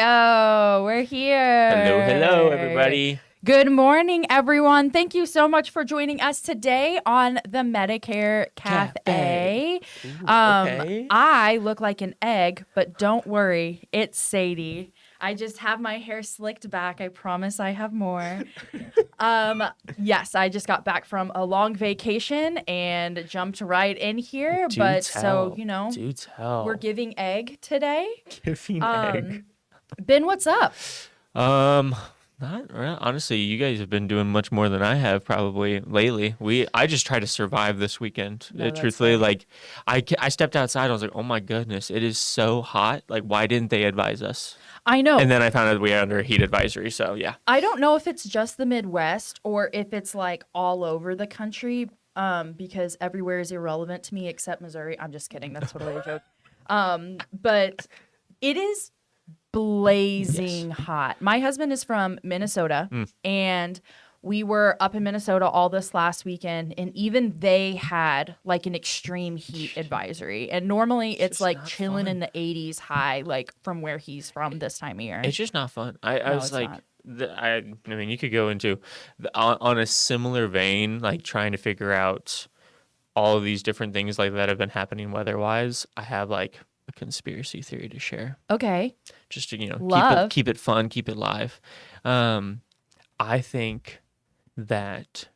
Oh, we're here. Hello, everybody. Good morning, everyone. Thank you so much for joining us today on the Medicare Cafe. Ooh, okay. I look like an egg, but don't worry, it's Sadie. I just have my hair slicked back. I promise I have more. Yes, I just got back from a long vacation and jumped right in here. Do tell. We're giving egg today. Giving egg. Ben, what's up? Not really. Honestly, you guys have been doing much more than I have probably lately. I just tried to survive this weekend. No, Truthfully, fair. like I stepped outside. I was like, oh my goodness, it is so hot. Like, why didn't they advise us? I know. And then I found out we were under a heat advisory. So yeah. I don't know if it's just the Midwest or if it's like all over the country, because everywhere is irrelevant to me except Missouri. I'm just kidding. That's totally a joke. But it is blazing hot. My husband is from Minnesota, and we were up in Minnesota all this last weekend, and even they had like an extreme heat advisory. And normally it's like chilling in the 80s high, like from where he's from this time of year. It's just not fun. I was like, I mean, you could go into on a similar vein, like trying to figure out all of these different things like that have been happening weather-wise. I have like a conspiracy theory to share. Okay. Just to keep it fun, keep it live. I think that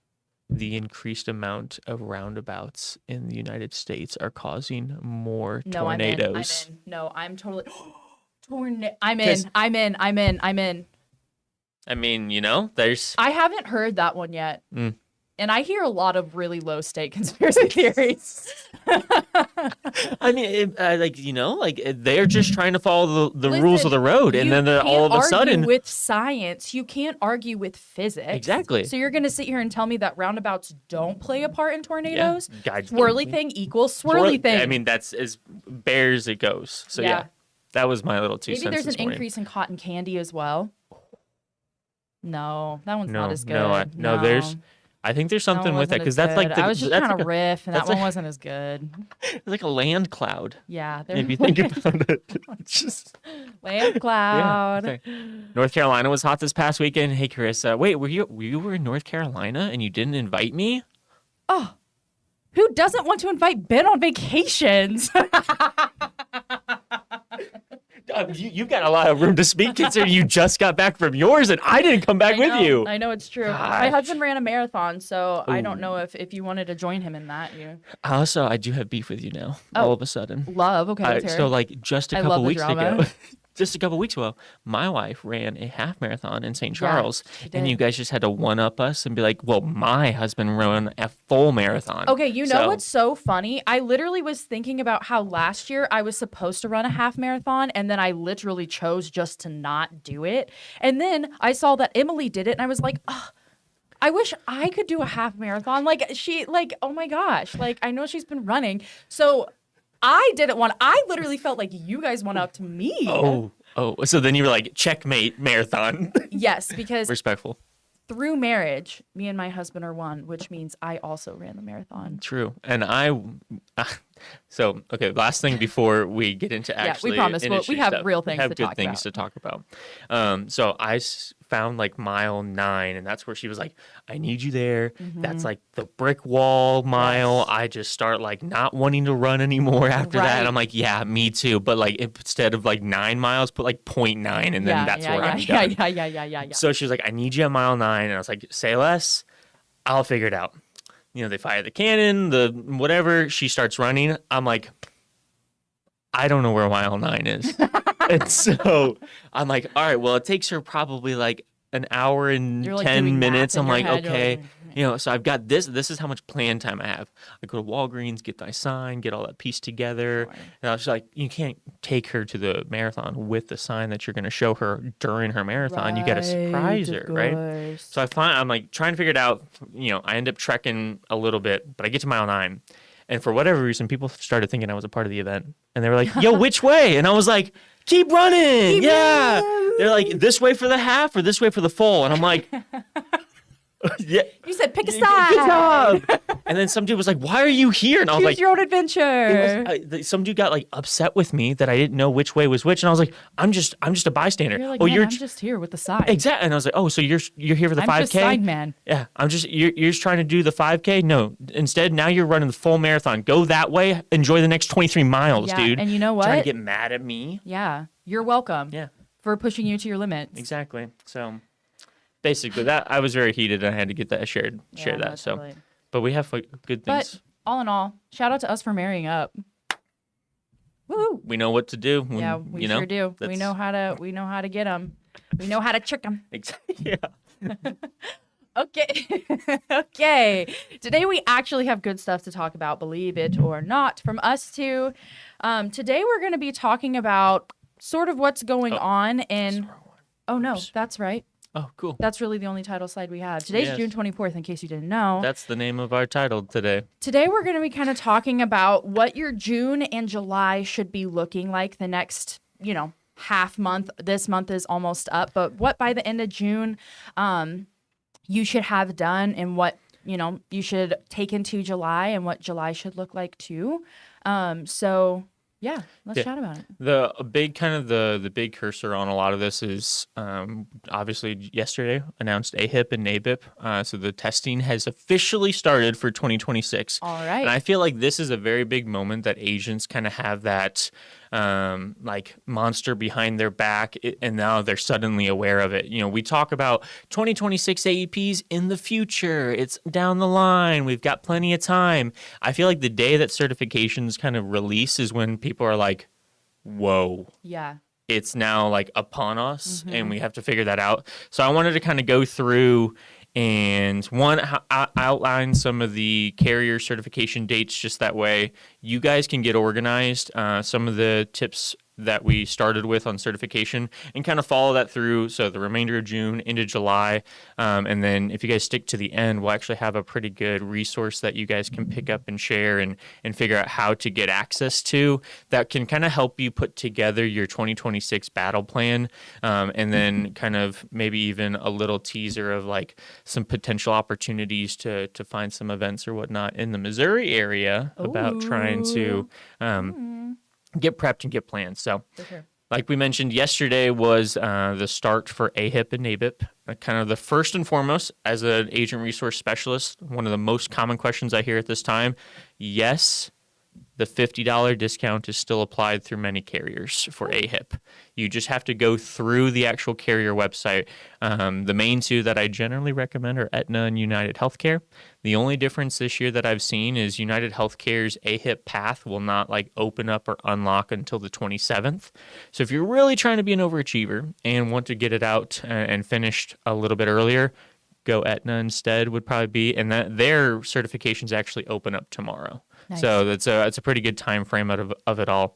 the increased amount of roundabouts in the United States are causing more tornadoes. I'm in. No, I'm totally I'm in. I mean, there's. I haven't heard that one yet. And I hear a lot of really low stake conspiracy theories. I mean, they're just trying to follow the rules of the road, and then all of a sudden, with science, you can't argue with physics. Exactly. So you're going to sit here and tell me that roundabouts don't play a part in tornadoes? Yeah. Swirly thing equals swirly thing. I mean, that's as bare as it goes. So yeah, that was my little 2 cents. Maybe there's this an morning. increase in cotton candy as well. No, that one's not as good. No, I think there's something with that because that's like I was just trying to riff, and that one wasn't as good. It's like a land cloud. Yeah, if you think about it, it's just land cloud. Yeah, okay. North Carolina was hot this past weekend. Hey, Chris, wait, were you in North Carolina and you didn't invite me? Oh, who doesn't want to invite Ben on vacations? You've got a lot of room to speak considering you just got back from yours and I didn't come back with you. I know, it's true. Gosh. My husband ran a marathon, so I don't know if you wanted to join him in that. Also, I do have beef with you now, all of a sudden. Love, okay. So, like, just a couple weeks ago, my wife ran a half marathon in St. Charles, and you guys just had to one-up us and be like, well, my husband ran a full marathon. Okay, what's so funny? I literally was thinking about how last year I was supposed to run a half marathon, and then I literally chose just to not do it. And then I saw that Emily did it, and I was like, oh, I wish I could do a half marathon. Oh my gosh. Like, I know she's been running. So I literally felt like you guys went up to me. Oh, so then you were like, checkmate marathon. Yes, because respectful. Through marriage, me and my husband are one, which means I also ran the marathon. True. And last thing before we get into actually we promise. We have real things to talk about. We have good things to talk about. So I found like mile 9, and that's where she was like, I need you there. Mm-hmm. That's like the brick wall mile. Yes. I just start like not wanting to run anymore after that. And I'm like, yeah, me too. But like instead of like 9 miles, put like 0.9, and then that's where I'm done. Yeah. So she was like, I need you at mile 9. And I was like, say less. I'll figure it out. They fire the cannon, the whatever. She starts running. I'm like, I don't know where mile 9 is. And so I'm like, all right, well, it takes her probably like an hour and 10 minutes. I'm like, okay. So I've got this. This is how much plan time I have. I go to Walgreens, get my sign, get all that piece together. Sure. And I was like, you can't take her to the marathon with the sign that you're going to show her during her marathon. Right, you got to surprise her, right? So I'm like trying to figure it out. I end up trekking a little bit, but I get to mile 9. And for whatever reason, people started thinking I was a part of the event. And they were like, yo, which way? And I was like, keep running. Yeah. They're like, this way for the half or this way for the full? And I'm like, yeah. You said pick a side. Good job. And then some dude was like, "Why are you here?" And I was Choose like, your own adventure. some dude got like upset with me that I didn't know which way was which, and I was like, "I'm just a bystander." You're like, oh, man, you're I'm just here with the sign. exactly. And I was like, "Oh, so you're here for the I'm 5K?" just sign man. Yeah, you're just trying to do the 5K. No, instead now you're running the full marathon. Go that way. Enjoy the next 23 miles, Yeah, dude. and you know what? Trying to get mad at me. Yeah, you're welcome. Yeah, For pushing you to your limits. exactly. So basically, that I was very heated, and I had to get that share Yeah, that. no, So, totally. but we have like, good But things. all in all, shout out to us for marrying up. Woo! We know what to do. When, Yeah, we sure do. We know how to get them. We know how to trick them. Exactly. Yeah. Okay. Okay. Today we actually have good stuff to talk about, believe it or not, from us two. Today we're going to be talking about sort of what's going on in. Oh no, that's right. Oh, cool. That's really the only title slide we have. Today's Yes. June 24th, in case you didn't know. That's the name of our title today. Today we're going to be kind of talking about what your June and July should be looking like the next, half month. This month is almost up, but what by the end of June you should have done, and what, you should take into July, and what July should look like too. So yeah, let's chat about it. The big cursor on a lot of this is obviously yesterday announced AHIP and NABIP. So the testing has officially started for 2026. All right. And I feel like this is a very big moment that agents kind of have that like monster behind their back, and now they're suddenly aware of it. We talk about 2026 AEPs in the future. It's down the line. We've got plenty of time. I feel like the day that certifications kind of release is when people are like, whoa. Yeah. It's now like upon us, and we have to figure that out. So I wanted to kind of go through and outline some of the carrier certification dates, just that way you guys can get organized. Some of the tips that we started with on certification, and kind of follow that through. So the remainder of June into July. And then if you guys stick to the end, we'll actually have a pretty good resource that you guys can pick up and share and figure out how to get access to, that can kind of help you put together your 2026 battle plan. And then kind of maybe even a little teaser of like some potential opportunities to find some events or whatnot in the Missouri area about trying to get prepped and get planned. So, like we mentioned, yesterday was the start for AHIP and NABIP. Kind of the first and foremost, as an agent resource specialist, one of the most common questions I hear at this time, yes, the $50 discount is still applied through many carriers for AHIP. You just have to go through the actual carrier website. The main two that I generally recommend are Aetna and United Healthcare. The only difference this year that I've seen is United Healthcare's AHIP path will not like open up or unlock until the 27th. So if you're really trying to be an overachiever and want to get it out and finished a little bit earlier, go Aetna instead would probably be, and that their certifications actually open up tomorrow. Nice. So that's a pretty good time frame out of it all.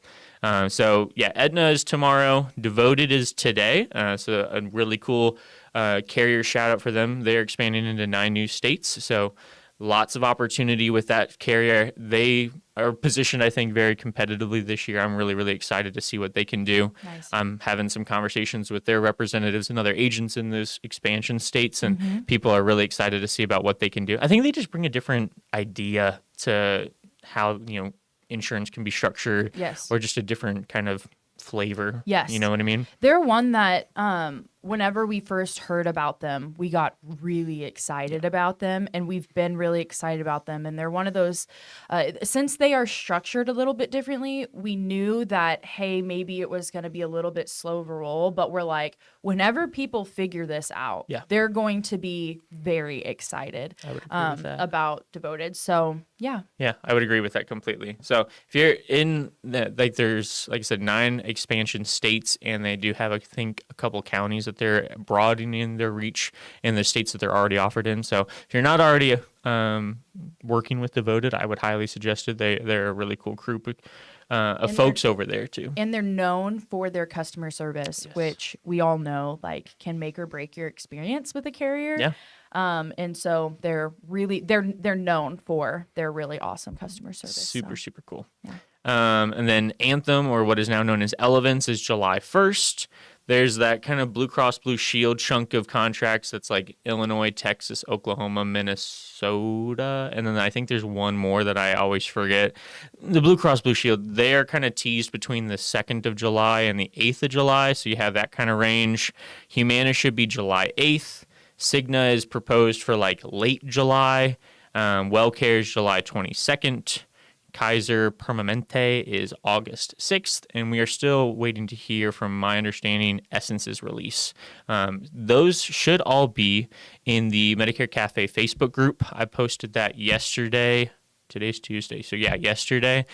So yeah, Aetna is tomorrow. Devoted is today. So a really cool carrier shout out for them. They're expanding into 9 new states. So lots of opportunity with that carrier. They are positioned, I think, very competitively this year. I'm really, really excited to see what they can do. Nice. I'm having some conversations with their representatives and other agents in those expansion states, and people are really excited to see about what they can do. I think they just bring a different idea to how, insurance can be structured. Yes. Or just a different kind of flavor. Yes. You know what I mean? They're one that whenever we first heard about them, we got really excited about them, and we've been really excited about them. And they're one of those, since they are structured a little bit differently, we knew that, hey, maybe it was going to be a little bit slow of a roll, but we're like, whenever people figure this out, they're going to be very excited about Devoted. So yeah. Yeah, I would agree with that completely. So if you're in there's, like I said, 9 expansion states, and they do have, I think, a couple counties that they're broadening their reach in the states that they're already offered in. So if you're not already working with Devoted, I would highly suggest it. They're a really cool group of folks over there too. And they're known for their customer service, which we all know can make or break your experience with a carrier. Yeah. And so they're known for their really awesome customer service. Super cool. Yeah. And then Anthem, or what is now known as Elevance, is July 1st. There's that kind of Blue Cross Blue Shield chunk of contracts that's like Illinois, Texas, Oklahoma, Minnesota. And then I think there's one more that I always forget. The Blue Cross Blue Shield, they are kind of teased between the 2nd of July and the 8th of July. So you have that kind of range. Humana should be July 8th. Cigna is proposed for like late July. WellCare is July 22nd. Kaiser Permanente is August 6th, and we are still waiting to hear, from my understanding, Essence's release. Those should all be in the Medicare Cafe Facebook group. I posted that yesterday. Today's Tuesday, so yeah, yesterday.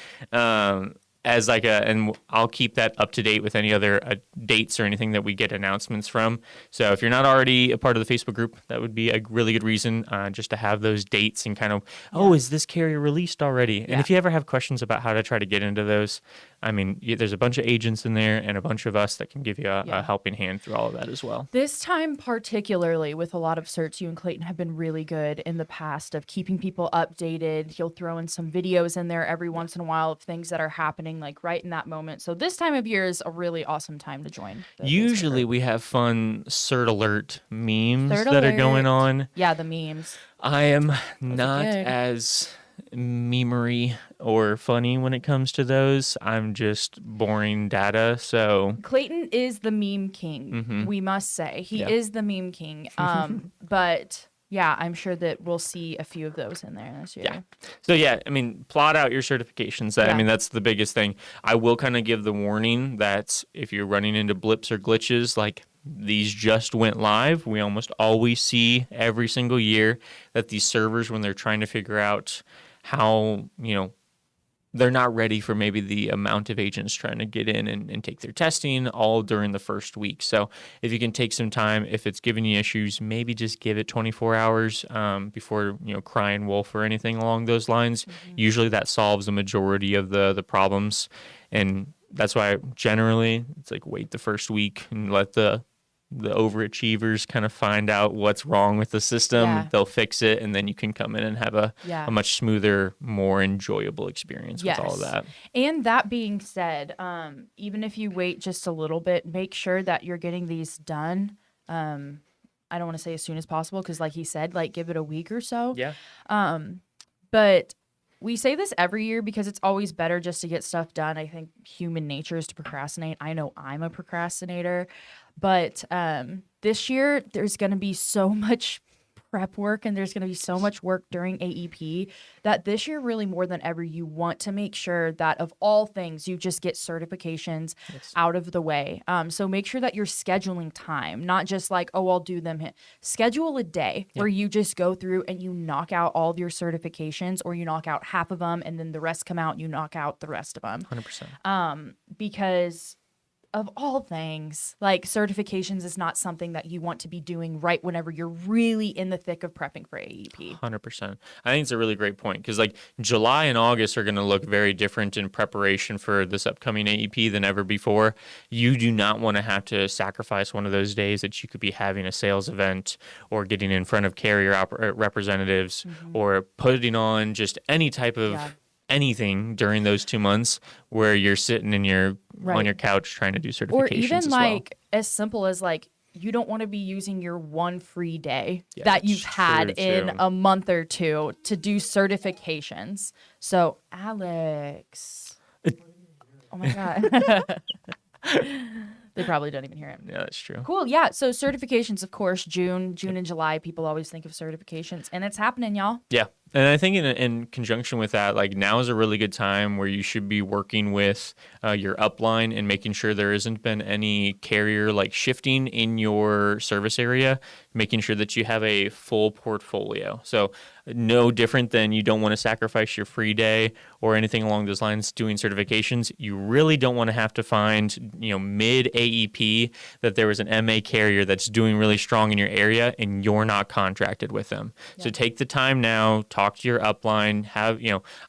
As like and I'll keep that up to date with any other dates or anything that we get announcements from. So if you're not already a part of the Facebook group, that would be a really good reason just to have those dates and kind of, is this carrier released already? And if you ever have questions about how to try to get into those, I mean, there's a bunch of agents in there and a bunch of us that can give you a helping hand through all of that as well. This time, particularly with a lot of certs, you and Clayton have been really good in the past of keeping people updated. He'll throw in some videos in there every once in a while of things that are happening like right in that moment. So this time of year is a really awesome time to join. Usually we have fun cert alert memes that are going on. Yeah, the memes. I am not as memery or funny when it comes to those. I'm just boring data. So Clayton is the meme king, we must say. He is the meme king. But yeah, I'm sure that we'll see a few of those in there this year. Yeah. So yeah, I mean, plot out your certifications. I mean, that's the biggest thing. I will kind of give the warning that if you're running into blips or glitches, like these just went live. We almost always see every single year that these servers, when they're trying to figure out how, they're not ready for maybe the amount of agents trying to get in and take their testing all during the first week. So if you can take some time, if it's giving you issues, maybe just give it 24 hours before, crying wolf or anything along those lines. Usually that solves the majority of the problems. And that's why generally it's like wait the first week and let the overachievers kind of find out what's wrong with the system. They'll fix it, and then you can come in and have a much smoother, more enjoyable experience with all of that. And that being said, even if you wait just a little bit, make sure that you're getting these done. I don't want to say as soon as possible because, like he said, like give it a week or so. Yeah. But we say this every year because it's always better just to get stuff done. I think human nature is to procrastinate. I know I'm a procrastinator. But this year, there's going to be so much prep work and there's going to be so much work during AEP that this year, really more than ever, you want to make sure that of all things, you just get certifications out of the way. So make sure that you're scheduling time, not just like, I'll do them. Schedule a day where you just go through and you knock out all of your certifications, or you knock out half of them and then the rest come out and you knock out the rest of them. 100%. Because of all things, like certifications is not something that you want to be doing right whenever you're really in the thick of prepping for AEP. 100%. I think it's a really great point because like July and August are going to look very different in preparation for this upcoming AEP than ever before. You do not want to have to sacrifice one of those days that you could be having a sales event or getting in front of carrier representatives or putting on just any type of anything during those 2 months where you're sitting in your on your couch trying to do certifications. Or even like as simple as like you don't want to be using your one free day that you've had in a month or two to do certifications. So Alex, oh my God. They probably don't even hear him. Yeah, that's true. Cool. Yeah. So certifications, of course, June and July, people always think of certifications, and it's happening, y'all. Yeah. And I think in conjunction with that, like now is a really good time where you should be working with your upline and making sure there hasn't been any carrier like shifting in your service area, making sure that you have a full portfolio. So no different than you don't want to sacrifice your free day or anything along those lines doing certifications. You really don't want to have to find, mid AEP that there was an MA carrier that's doing really strong in your area and you're not contracted with them. Yeah. So take the time now, talk to your upline,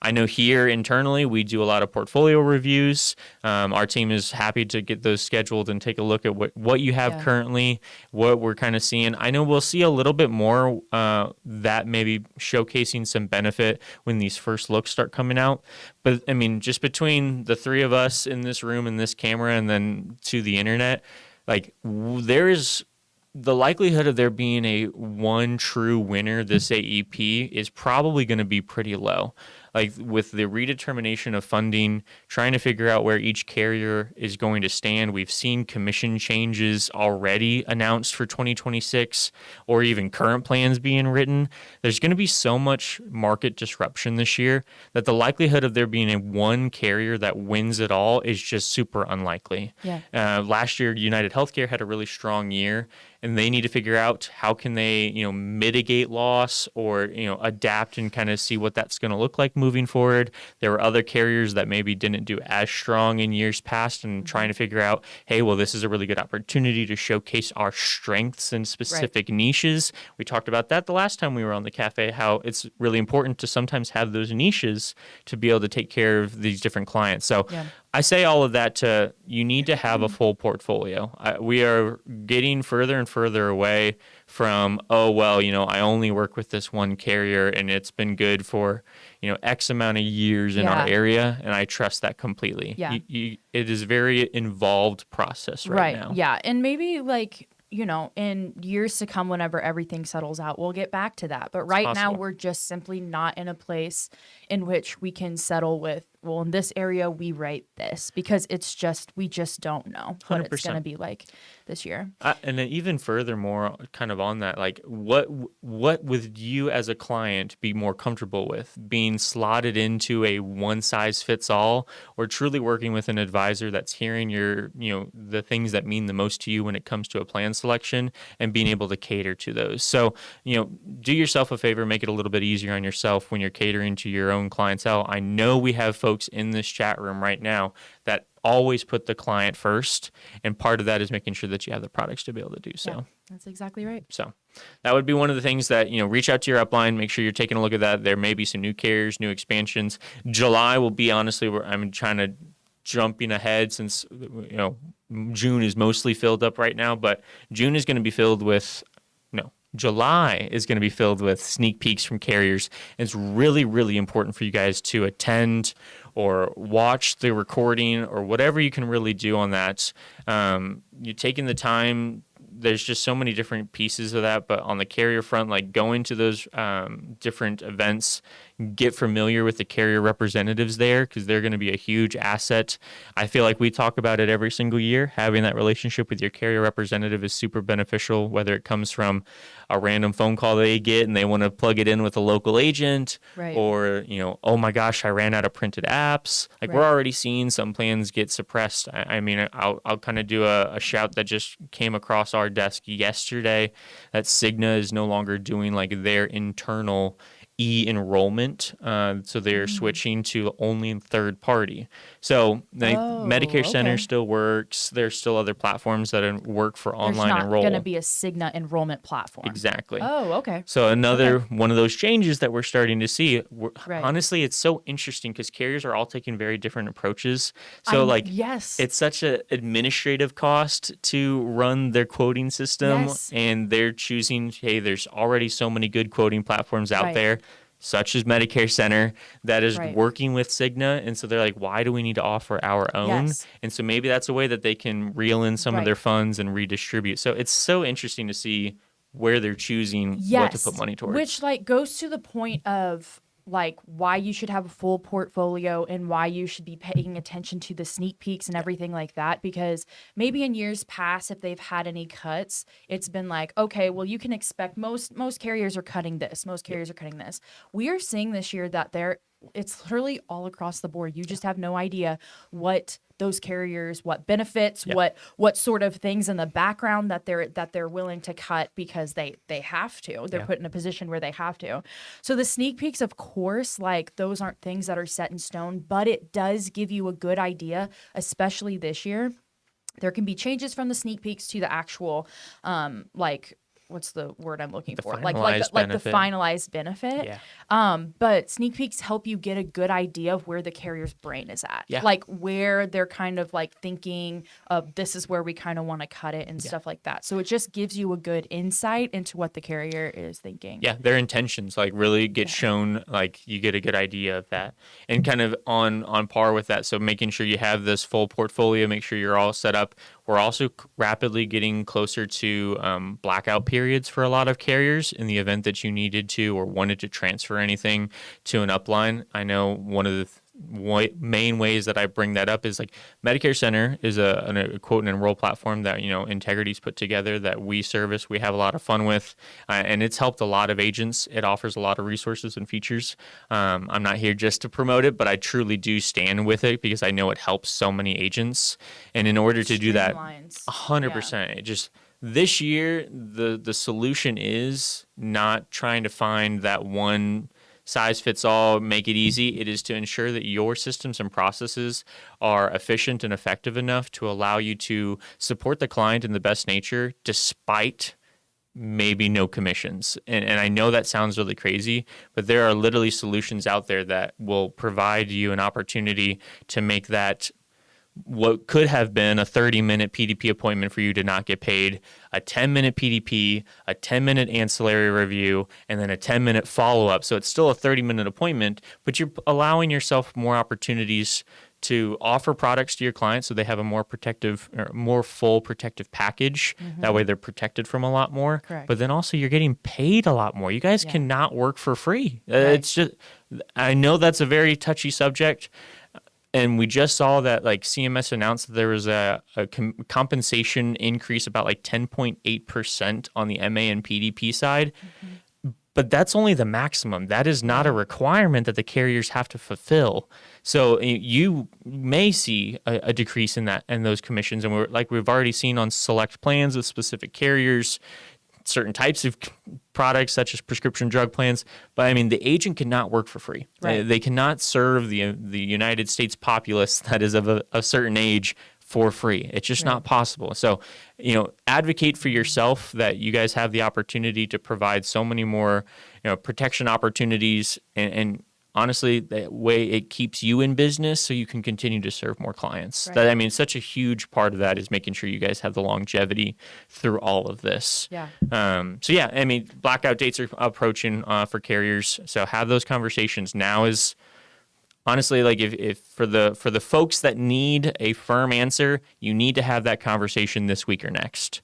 I know here internally we do a lot of portfolio reviews. Our team is happy to get those scheduled and take a look at what you have currently, what we're kind of seeing. I know we'll see a little bit more that maybe showcasing some benefit when these first looks start coming out. But I mean, just between the three of us in this room and this camera and then to the internet, like there is the likelihood of there being a one true winner this AEP is probably going to be pretty low. Like with the redetermination of funding, trying to figure out where each carrier is going to stand. We've seen commission changes already announced for 2026 or even current plans being written. There's going to be so much market disruption this year that the likelihood of there being a one carrier that wins it all is just super unlikely. Yeah. Last year, United Healthcare had a really strong year, and they need to figure out how can they, mitigate loss or, adapt and kind of see what that's going to look like moving forward. There were other carriers that maybe didn't do as strong in years past and trying to figure out, hey, well, this is a really good opportunity to showcase our strengths in specific niches. We talked about that the last time we were on the cafe, how it's really important to sometimes have those niches to be able to take care of these different clients. So I say all of that to you need to have a full portfolio. We are getting further and further away from, I only work with this one carrier and it's been good for, X amount of years in our area, and I trust that completely. Yeah. It is a very involved process right now. Yeah. And maybe in years to come, whenever everything settles out, we'll get back to that. But right now, we're just simply not in a place in which we can settle with, well, in this area, we write this, because we just don't know what 100%. it's going to be like this year. And then even furthermore, kind of on that, like what would you as a client be more comfortable with, being slotted into a one size fits all, or truly working with an advisor that's hearing your, the things that mean the most to you when it comes to a plan selection and being able to cater to those. So, do yourself a favor, make it a little bit easier on yourself when you're catering to your own clientele. I know we have folks in this chat room right now that always put the client first, and part of that is making sure that you have the products to be able to do so. Yeah, that's exactly right. So that would be one of the things that, reach out to your upline, make sure you're taking a look at that. There may be some new carriers, new expansions. July will be, honestly, where I'm trying to jumping ahead since, June is mostly filled up right now, but June is going to be filled with, July is going to be filled with sneak peeks from carriers. And it's really, really important for you guys to attend or watch the recording or whatever you can really do on that. You're taking the time. There's just so many different pieces of that. But on the carrier front, like going to those different events, get familiar with the carrier representatives there, because they're going to be a huge asset. I feel like we talk about it every single year. Having that relationship with your carrier representative is super beneficial, whether it comes from a random phone call they get and they want to plug it in with a local agent, or, oh my gosh, I ran out of printed apps. Like we're already seeing some plans get suppressed. I mean, I'll kind of do a shout that just came across our desk yesterday that Cigna is no longer doing like their internal e-enrollment, so they're switching to only third party. So Medicare Center still works. There's still other platforms that work for online enroll. There's not going to be a Cigna enrollment platform. Exactly. Oh, okay. So another one of those changes that we're starting to see. Honestly, it's so interesting because carriers are all taking very different approaches. So it's such an administrative cost to run their quoting system, and they're choosing, hey, there's already so many good quoting platforms out there, such as Medicare Center, that is working with Cigna. And so they're like, why do we need to offer our own? And so maybe that's a way that they can reel in some of their funds and redistribute. So it's so interesting to see where they're choosing what to put money towards. Which goes to the point of why you should have a full portfolio and why you should be paying attention to the sneak peeks and everything like that. Because maybe in years past, if they've had any cuts, it's been like, okay, well, you can expect most carriers are cutting this. Most carriers are cutting this. We are seeing this year that it's literally all across the board. You just have no idea what those carriers, what benefits, what sort of things in the background that they're willing to cut because they have to. They're put in a position where they have to. So the sneak peeks, of course, those aren't things that are set in stone, but it does give you a good idea, especially this year. There can be changes from the sneak peeks to the actual what's the word I'm looking The for? finalized Like the benefit. finalized benefit. Yeah. But sneak peeks help you get a good idea of where the carrier's brain is at. Yeah. Like where they're kind of like thinking of this is where we kind of want to cut it and stuff like that. So it just gives you a good insight into what the carrier is thinking. Yeah, their intentions like really get shown, like you get a good idea of that. And kind of on par with that, so making sure you have this full portfolio, make sure you're all set up. We're also rapidly getting closer to blackout periods for a lot of carriers in the event that you needed to or wanted to transfer anything to an upline. I know one of the main ways that I bring that up is like Medicare Center is a quote and enroll platform that Integrity's put together that we service. We have a lot of fun with, and it's helped a lot of agents. It offers a lot of resources and features. I'm not here just to promote it, but I truly do stand with it because I know it helps so many agents. And in order to do that, 100%, it just this year the solution is not trying to find that one size fits all, make it easy. It is to ensure that your systems and processes are efficient and effective enough to allow you to support the client in the best nature despite maybe no commissions. And I know that sounds really crazy, but there are literally solutions out there that will provide you an opportunity to make that what could have been a 30-minute PDP appointment for you to not get paid, a 10-minute PDP, a 10-minute ancillary review, and then a 10-minute follow-up. So it's still a 30-minute appointment, but you're allowing yourself more opportunities to offer products to your clients so they have a more protective or more full protective package. That way they're protected from a lot more. Correct. But then also you're getting paid a lot more. You guys cannot work for free. Right. It's just, I know that's a very touchy subject. And we just saw that like CMS announced that there was a compensation increase about like 10.8% on the MA and PDP side. But that's only the maximum. That is not a requirement that the carriers have to fulfill. So you may see a decrease in that and those commissions. And we've already seen on select plans with specific carriers, certain types of products such as prescription drug plans. But I mean, the agent cannot work for free. Right. They cannot serve the United States populace that is of a certain age for free. It's just not possible. So, advocate for yourself that you guys have the opportunity to provide so many more, protection opportunities and honestly, that way it keeps you in business so you can continue to serve more clients. Right. Such a huge part of that is making sure you guys have the longevity through all of this. Yeah. Blackout dates are approaching for carriers. So have those conversations. Now is honestly, like if for the folks that need a firm answer, you need to have that conversation this week or next.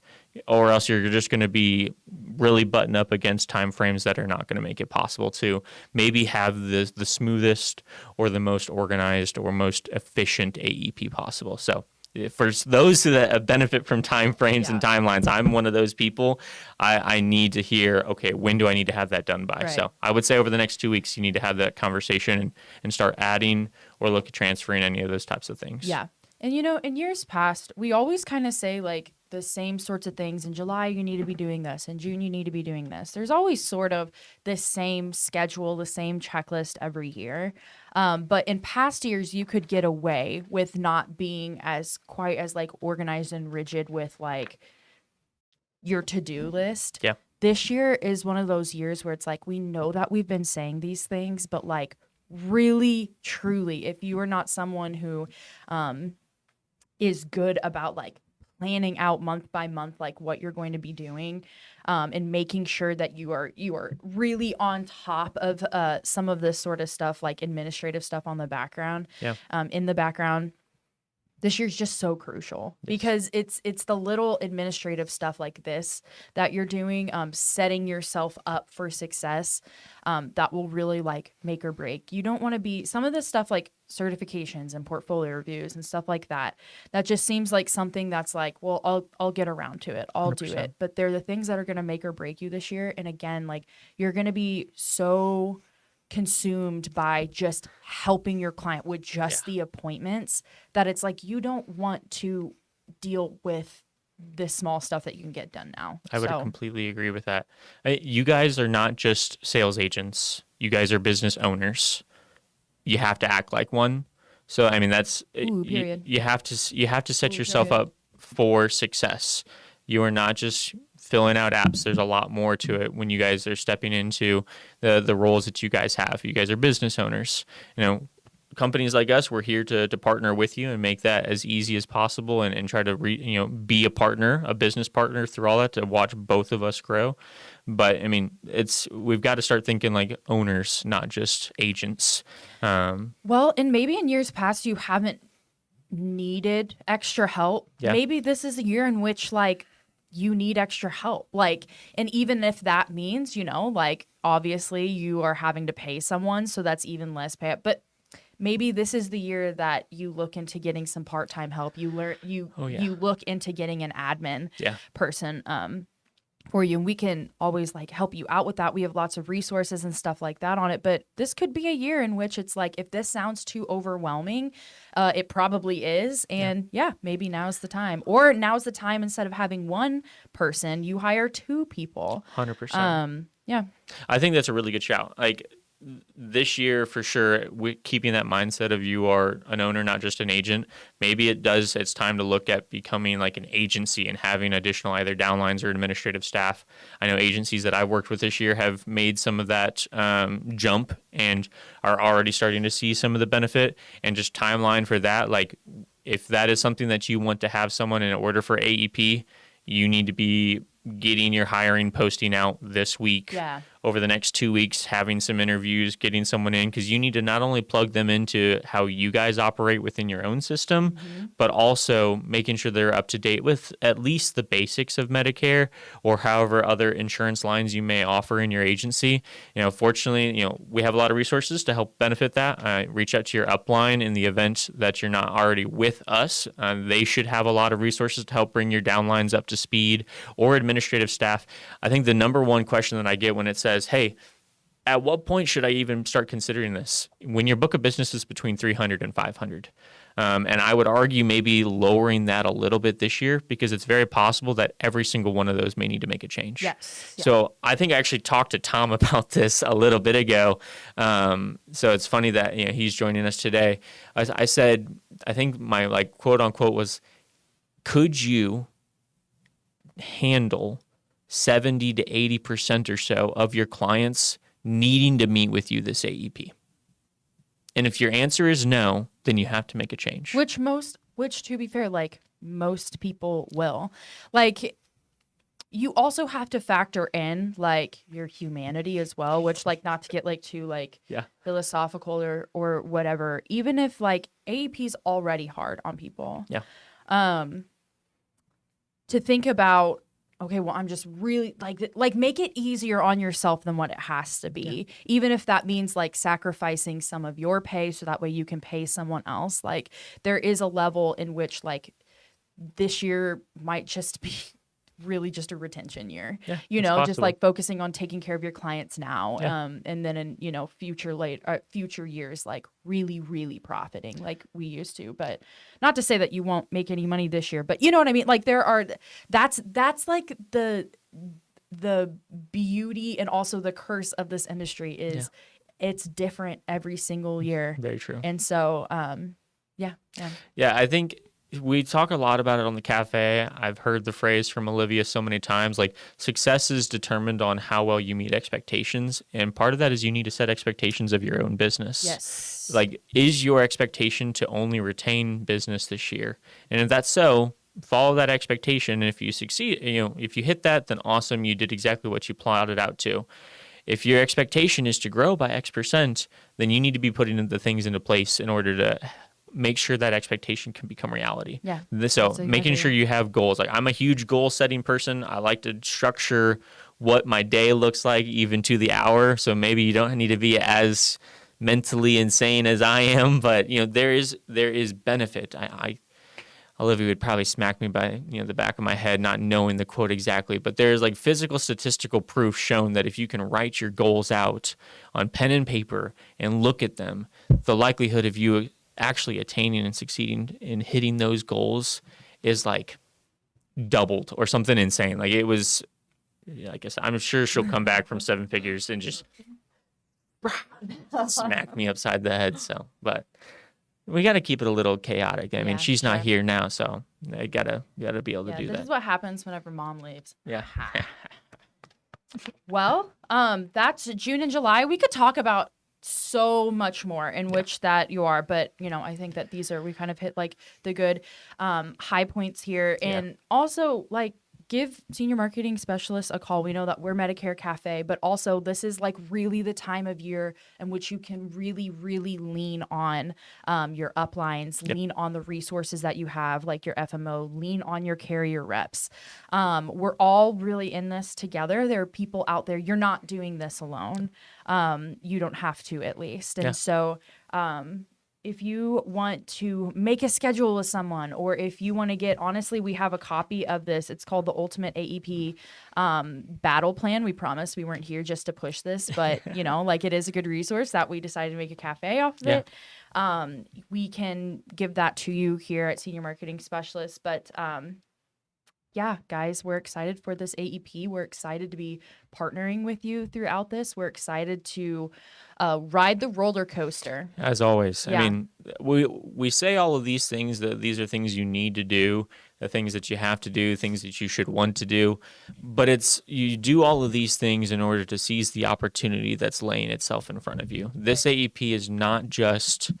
Or else you're just going to be really button up against timeframes that are not going to make it possible to maybe have the smoothest or the most organized or most efficient AEP possible. So for those that benefit from timeframes and timelines, I'm one of those people. I need to hear, okay, when do I need to have that done by? Right. So I would say over the next 2 weeks, you need to have that conversation and start adding or look at transferring any of those types of things. Yeah. And, in years past, we always kind of say, like, the same sorts of things. In July, you need to be doing this. In June, you need to be doing this. There's always sort of the same schedule, the same checklist every year. But in past years, you could get away with not being quite as, like, organized and rigid with, like, your to-do list. Yeah. This year is one of those years where it's like, we know that we've been saying these things, but, like, really, truly, if you are not someone who is good about, like, planning out month by month, like what you're going to be doing, and making sure that you are really on top of some of this sort of stuff, like administrative stuff on the background, in the background. This year's just so crucial because it's the little administrative stuff like this that you're doing, setting yourself up for success, that will really like make or break. You don't want to be some of this stuff like certifications and portfolio reviews and stuff like that. That just seems like something that's like, well, I'll get around to it. I'll 100%. Do it. But they're the things that are going to make or break you this year. And again, like you're going to be so consumed by just helping your client with just the appointments that it's like you don't want to deal with this small stuff that you can get done now. I would completely agree with that. You guys are not just sales agents. You guys are business owners. You have to act like one. So I mean that's you have to set yourself up for success. You are not just filling out apps. There's a lot more to it when you guys are stepping into the roles that you guys have. You guys are business owners. Companies like us, we're here to partner with you and make that as easy as possible, and try to be a partner, a business partner through all that, to watch both of us grow. But I mean, we've got to start thinking like owners, not just agents. Well, and maybe in years past you haven't needed extra help. Yeah. Maybe this is a year in which like you need extra help. Like, and even if that means, like obviously you are having to pay someone, so that's even less pay. But maybe this is the year that you look into getting some part-time help. You look into getting an admin person for you, and we can always like help you out with that. We have lots of resources and stuff like that on it. But this could be a year in which it's like, if this sounds too overwhelming, it probably is. And maybe now's the time. Or now's the time, instead of having one person, you hire two people. 100%. Yeah. I think that's a really good shout. Like, this year, for sure, keeping that mindset of you are an owner, not just an agent. Maybe it's time to look at becoming like an agency and having additional either downlines or administrative staff. I know agencies that I've worked with this year have made some of that jump and are already starting to see some of the benefit. And just timeline for that, like if that is something that you want to have someone in order for AEP, you need to be getting your hiring posting out this week. Over the next 2 weeks, having some interviews, getting someone in, because you need to not only plug them into how you guys operate within your own system, but also making sure they're up to date with at least the basics of Medicare or however other insurance lines you may offer in your agency. Fortunately, we have a lot of resources to help benefit that. Reach out to your upline in the event that you're not already with us. They should have a lot of resources to help bring your downlines up to speed, or administrative staff. I think the number one question that I get when it says, hey, at what point should I even start considering this? When your book of business is between 300 and 500. And I would argue maybe lowering that a little bit this year, because it's very possible that every single one of those may need to make a change. Yes. Yeah. So I think I actually talked to Tom about this a little bit ago. So it's funny that he's joining us today. I said, I think my like quote unquote was, could you handle 70 to 80% or so of your clients needing to meet with you this AEP? And if your answer is no, then you have to make a change. Which to be fair, like most people will. Like, you also have to factor in like your humanity as well, which like, not to get like too like philosophical or whatever, even if like AEP is already hard on people. To think about, okay, well, I'm just really like make it easier on yourself than what it has to be. Even if that means like sacrificing some of your pay so that way you can pay someone else. Like, there is a level in which like this year might just be really just a retention year, just like focusing on taking care of your clients now. And then in, future years, like really, really profiting like we used to. But not to say that you won't make any money this year, but you know what I mean? Like that's like the beauty and also the curse of this industry is it's different every single year. Very true. And so, I think we talk a lot about it on the cafe. I've heard the phrase from Olivia so many times, like success is determined on how well you meet expectations. And part of that is you need to set expectations of your own business. Yes. Like, is your expectation to only retain business this year? And if that's so, follow that expectation. And if you succeed, if you hit that, then awesome. You did exactly what you plotted out to. If your expectation is to grow by X%, then you need to be putting the things into place in order to make sure that expectation can become reality. So making sure you have goals. Like, I'm a huge goal setting person. I like to structure what my day looks like, even to the hour. So maybe you don't need to be as mentally insane as I am, but there is benefit. Olivia would probably smack me by the back of my head, not knowing the quote exactly, but there's like physical statistical proof shown that if you can write your goals out on pen and paper and look at them, the likelihood of you actually attaining and succeeding in hitting those goals is like doubled or something insane. Like, it was, I guess I'm sure she'll come back from 7 figures and just smack me upside the head. So, but we got to keep it a little chaotic. I mean, Yeah, she's not sure. here now, so I gotta be able to Yeah, do this that. is what happens whenever mom leaves. Yeah. Well, that's June and July. We could talk about so much more in which that you are, but I think that we kind of hit like the good high points here. Yeah. And also like give senior marketing specialists a call. We know that we're Medicare Cafe, but also this is like really the time of year in which you can really, really lean on your uplines, lean on the resources that you have, like your FMO, lean on your carrier reps. We're all really in this together. There are people out there. You're not doing this alone. You don't have to, at least. And so if you want to make a schedule with someone, or if you want to honestly, we have a copy of this. It's called the Ultimate AEP Battle Plan. We promised we weren't here just to push this, but like it is a good resource that we decided to make a cafe off of it. We can give that to you here at Senior Marketing Specialist, but yeah, guys, we're excited for this AEP. We're excited to be partnering with you throughout this. We're excited to ride the roller coaster. As always. Yeah. I mean, we say all of these things, that these are things you need to do, the things that you have to do, things that you should want to do. But you do all of these things in order to seize the opportunity that's laying itself in front of you. This AEP is not just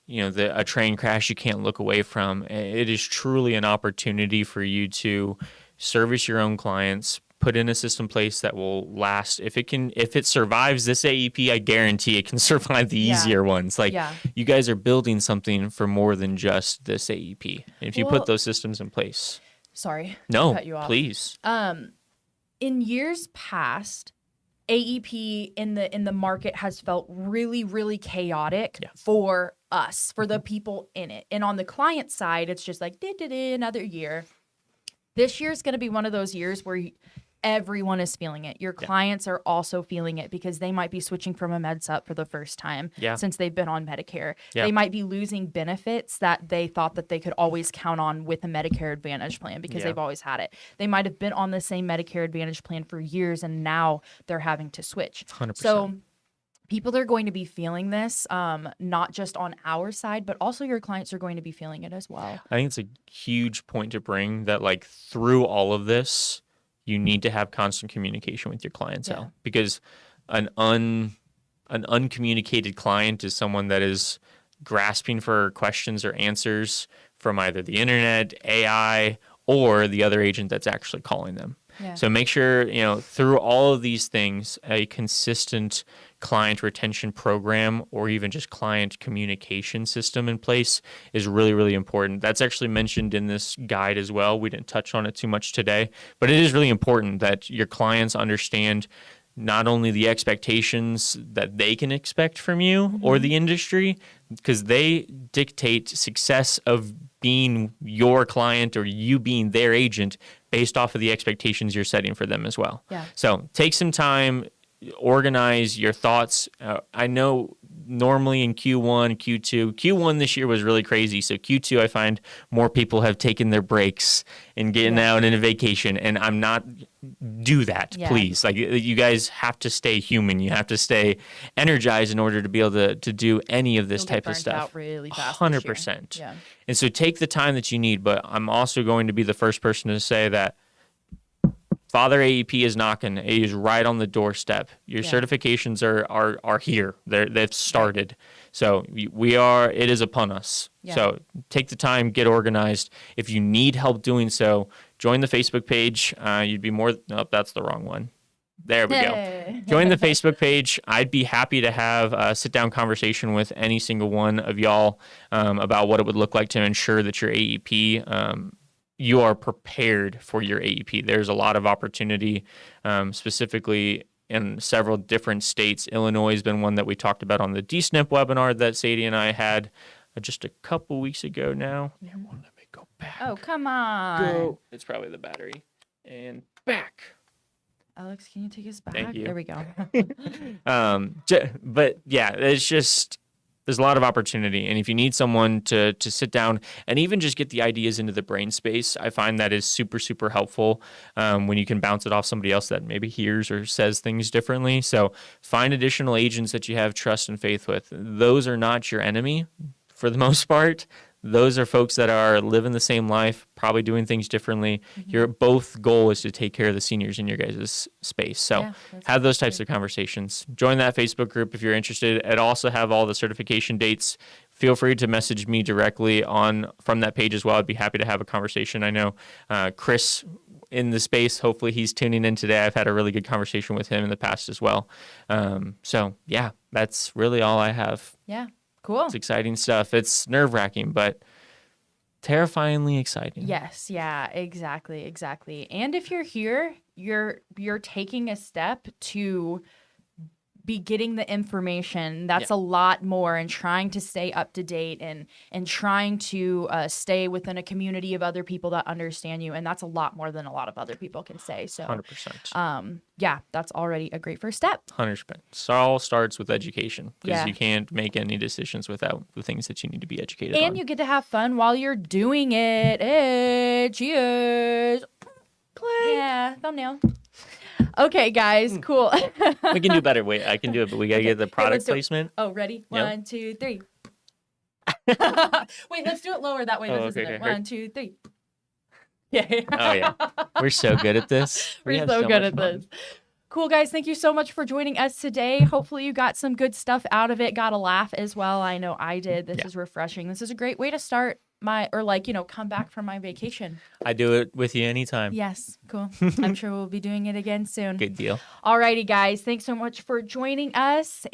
a train crash you can't look away from. It is truly an opportunity for you to service your own clients, put in a system place that will last. If it survives this AEP, I guarantee it can survive the easier ones. Like you guys are building something for more than just this AEP. And if you put those systems in place. Sorry. No, cut you off. Please. In years past, AEP in the market has felt really, really chaotic for us, for the people in it. And on the client side, it's just like, another year. This year is going to be one of those years where everyone is feeling it. Your clients are also feeling it because they might be switching from a med sup for the first time since they've been on Medicare. They might be losing benefits that they thought that they could always count on with a Medicare Advantage plan because they've always had it. They might have been on the same Medicare Advantage plan for years and now they're having to switch. 100%. So people are going to be feeling this, not just on our side, but also your clients are going to be feeling it as well. I think it's a huge point to bring that, like, through all of this, you need to have constant communication with your clientele because an uncommunicated client is someone that is grasping for questions or answers from either the internet, AI, or the other agent that's actually calling them. So make sure, through all of these things, a consistent client retention program or even just client communication system in place is really, really important. That's actually mentioned in this guide as well. We didn't touch on it too much today, but it is really important that your clients understand not only the expectations that they can expect from you or the industry, because they dictate success of being your client or you being their agent based off of the expectations you're setting for them as well. So take some time, organize your thoughts. I know normally in Q1 this year was really crazy. So Q2, I find more people have taken their breaks and getting out in a vacation, and I'm not do that, please. Like, you guys have to stay human. You have to stay energized in order to be able to do any of this type of stuff. Out really fast 100%. And so take the time that you need, but I'm also going to be the first person to say that Father AEP is knocking. It is right on the doorstep. Your certifications are here. They've started. So it is upon us. So take the time, get organized. If you need help doing so, join the Facebook page. Nope, that's the wrong one. There we go. Join the Facebook page. I'd be happy to have a sit-down conversation with any single one of y'all about what it would look like to ensure that your AEP you are prepared for your AEP. There's a lot of opportunity, specifically in several different states. Illinois has been one that we talked about on the DSNP webinar that Sadie and I had just a couple weeks ago now. Here, let me go back. Oh, come on. It's probably the battery. And back. Alex, can you take us back? Thank you. There we go. But yeah, it's just... There's a lot of opportunity, and if you need someone to sit down and even just get the ideas into the brain space, I find that is super, super helpful when you can bounce it off somebody else that maybe hears or says things differently. So find additional agents that you have trust and faith with. Those are not your enemy. for the most part, those are folks that are living the same life, probably doing things differently. Your both goal is to take care of the seniors in your guys' space. So Yeah, that's have those types exactly. of conversations. Join that Facebook group if you're interested. It also have all the certification dates. Feel free to message me directly from that page as well. I'd be happy to have a conversation. I know Chris in the space, hopefully he's tuning in today. I've had a really good conversation with him in the past as well. So yeah, that's really all I have. Yeah. Cool. It's exciting stuff. It's nerve-wracking, but terrifyingly exciting. Yes, yeah, exactly. And if you're here, you're taking a step to be getting the information. That's a lot more, and trying to stay up to date and trying to stay within a community of other people that understand you. And that's a lot more than a lot of other people can say. So 100%. yeah, that's already a great first step. 100%. So it all starts with education, because Yeah. you can't make any decisions without the things that you need to be educated on. And you get to have fun while you're doing it. Hey, cheers. Yeah, thumbnail. Okay, guys, cool. We can do better. Wait, I can do it, but we got to get the let's product do it. placement. Oh, ready? Yep. 1, 2, 3. Wait, let's do it lower. That way this isn't okay. there. 1, 2, 3. Yeah. Oh, yeah. We're so good at this. We We're have so good much at fun. this. Cool, guys. Thank you so much for joining us today. Hopefully you got some good stuff out of it. Got a laugh as well. I know I did. This is refreshing. This is a great way to start come back from my vacation. I do it with you anytime. Yes, cool. I'm sure we'll be doing it again soon. Good deal. Alrighty, guys. Thanks so much for joining us.